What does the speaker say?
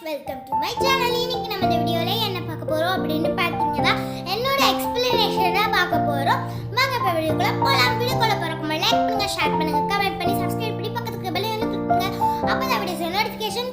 Welcome to my channel. இன்னைக்கு நம்ம இந்த வீடியோல என்ன பார்க்க போறோம் அப்படின்னு பார்த்தீங்கன்னா என்னோட எக்ஸ்பிளனேஷன் தான் பார்க்க போறோம். வாங்க இப்ப வீடியோக்குள்ள போலாம். வீடியோக்குள்ள போறதுக்கு முன்னாடி லைக் பண்ணுங்க, ஷேர் பண்ணுங்க, கமெண்ட் பண்ணி சப்ஸ்கிரைப் பண்ணி பக்கத்துக்கு பெல் ஐகானை கிளிக் பண்ணுங்க. அப்பதான் வீடியோஸ் நோட்டிஃபிகேஷன்